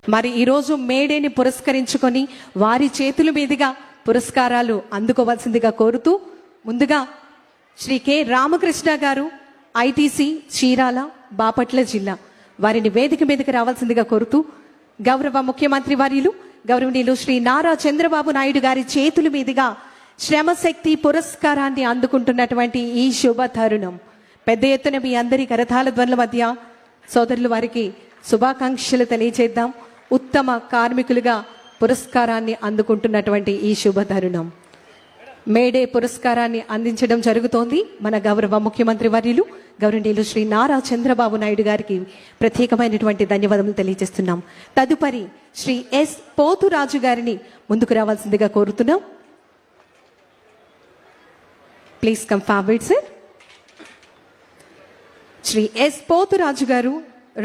మరి ఈరోజు మేడేని పురస్కరించుకొని వారి చేతుల మీదుగా పురస్కారాలు అందుకోవాల్సిందిగా కోరుతూ ముందుగా శ్రీ కె రామకృష్ణ గారు, ఐటీసీ చీరాల, బాపట్ల జిల్లా వారిని వేదిక మీదకి రావాల్సిందిగా కోరుతూ గౌరవ ముఖ్యమంత్రి వర్యులు గౌరవనీయులు శ్రీ నారా చంద్రబాబు నాయుడు గారి చేతుల మీదుగా శ్రమశక్తి పురస్కారాన్ని అందుకుంటున్నటువంటి ఈ శుభ తరుణం పెద్ద ఎత్తున మీ అందరి కరతాళ ధ్వనుల మధ్య సోదరులు వారికి శుభాకాంక్షలు తెలియజేద్దాం. ఉత్తమ కార్మికులుగా పురస్కారాన్ని అందుకుంటున్నటువంటి ఈ శుభ తరుణం మేడే పురస్కారాన్ని అందించడం జరుగుతోంది. మన గౌరవ ముఖ్యమంత్రి వర్యులు గౌరవనీయులు శ్రీ నారా చంద్రబాబు నాయుడు గారికి ప్రత్యేకమైనటువంటి ధన్యవాదములు తెలియజేస్తున్నాం. తదుపరి శ్రీ ఎస్ పోతురాజు గారిని ముందుకు రావాల్సిందిగా కోరుతున్నాం. Please come forward sir. Shri S Poturaju garu,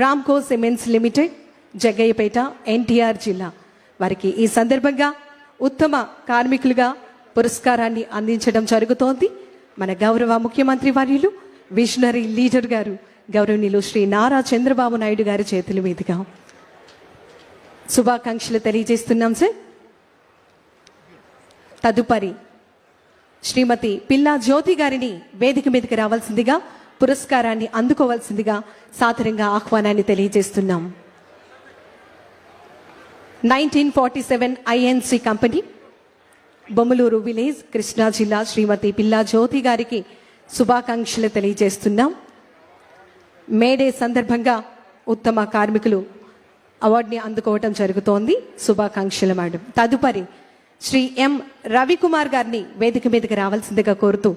Ramco cements limited, Jaggayyapeta, NTR జిల్లా వారికి ఈ సందర్భంగా ఉత్తమ కార్మికులుగా పురస్కారాన్ని అందించడం జరుగుతోంది. మన గౌరవ ముఖ్యమంత్రి వర్యులు విజనరీ లీడర్ గారు గౌరవనీయులు శ్రీ నారా చంద్రబాబు నాయుడు గారి చేతుల మీదుగా శుభాకాంక్షలు తెలియజేస్తున్నాం సార్. తదుపరి శ్రీమతి పిల్లా జ్యోతి గారిని వేదిక మీదకి రావాల్సిందిగా పురస్కారాన్ని అందుకోవాల్సిందిగా సాదరంగా ఆహ్వానాన్ని తెలియజేస్తున్నాం. 1947 INC company, Bommaluru village, Krishna జిల్లా శ్రీమతి పిల్లా జ్యోతి గారికి శుభాకాంక్షలు తెలియజేస్తున్నాం. మేడే సందర్భంగా ఉత్తమ కార్మికులు అవార్డుని అందుకోవటం జరుగుతోంది. శుభాకాంక్షలు మేడం. తదుపరి శ్రీ ఎం రవికుమార్ గారిని వేదిక మీదకి రావాల్సిందిగా కోరుతూ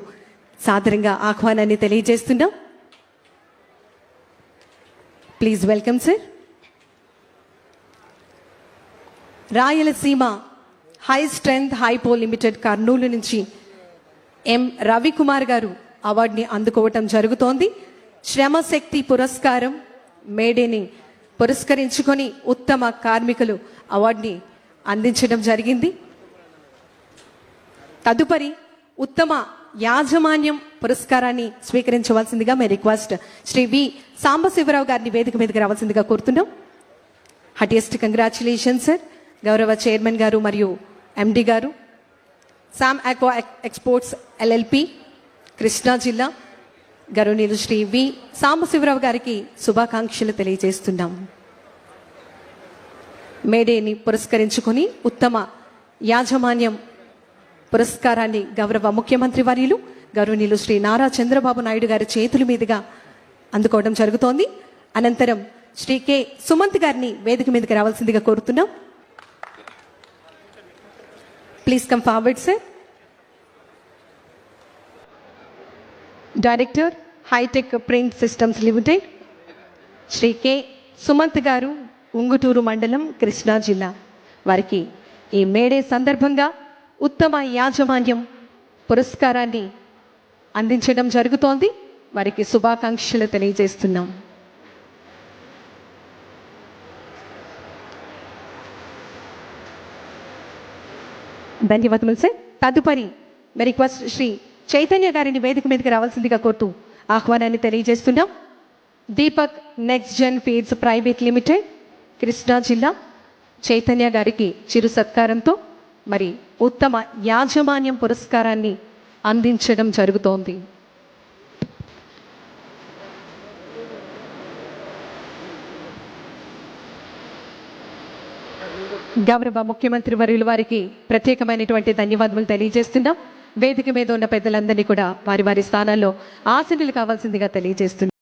సాదరంగా ఆహ్వానాన్ని తెలియజేస్తున్నాం. Please welcome sir. Rayalaseema high strength hypo limited Kurnool నుంచి ఎం రవికుమార్ గారు అవార్డుని అందుకోవటం జరుగుతోంది. శ్రమశక్తి పురస్కారం మేడేని పురస్కరించుకొని ఉత్తమ కార్మికులు అవార్డుని అందించడం జరిగింది. తదుపరి ఉత్తమ యాజమాన్యం పురస్కారాన్ని స్వీకరించవలసిందిగా may request Shri V Sambasivarao గారిని వేదిక మీదకి రావాల్సిందిగా కోరుతున్నాం. Heartiest congratulations sir. గౌరవ చైర్మన్ గారు మరియు MD garu, Sam aqua exports LLP, Krishna జిల్లా గౌరవనీయులు శ్రీ వి సాంబశివరావు గారికి శుభాకాంక్షలు తెలియజేస్తున్నాం. మేడేని పురస్కరించుకొని ఉత్తమ యాజమాన్యం పురస్కారాన్ని గౌరవ ముఖ్యమంత్రి వర్యులు గౌరవనీయులు శ్రీ నారా చంద్రబాబు నాయుడు గారి చేతుల మీదుగా అందుకోవడం జరుగుతోంది. అనంతరం శ్రీ కె సుమంత్ గారిని వేదిక మీదకి రావాల్సిందిగా కోరుతున్నాం. Please come forward sir. Director hitech print systems limited Shri K Sumanth garu, Unguturu మండలం, కృష్ణా జిల్లా వారికి ఈ మేడే సందర్భంగా ఉత్తమ యాజమాన్యం పురస్కారాన్ని అందించడం జరుగుతోంది. వారికి శుభాకాంక్షలు తెలియజేస్తున్నాం. ధన్యవాదములు సార్. తదుపరి రిక్వెస్ట్ శ్రీ చైతన్య గారిని వేదిక మీదకి రావాల్సిందిగా కోరుతూ ఆహ్వానాన్ని తెలియజేస్తున్నాం. Deepak next gen feeds private limited, Krishna జిల్లా చైతన్య గారికి చిరు సత్కారంతో మరి ఉత్తమ యాజమాన్యం పురస్కారాన్ని అందించడం జరుగుతోంది. గౌరవ ముఖ్యమంత్రి వర్యుల వారికి ప్రత్యేకమైనటువంటి ధన్యవాదాలు తెలియజేస్తున్నాం. వేదిక మీద ఉన్న పెద్దలందరినీ కూడా వారి వారి స్థానాల్లో ఆసీనులు కావాల్సిందిగా తెలియజేస్తున్నాం.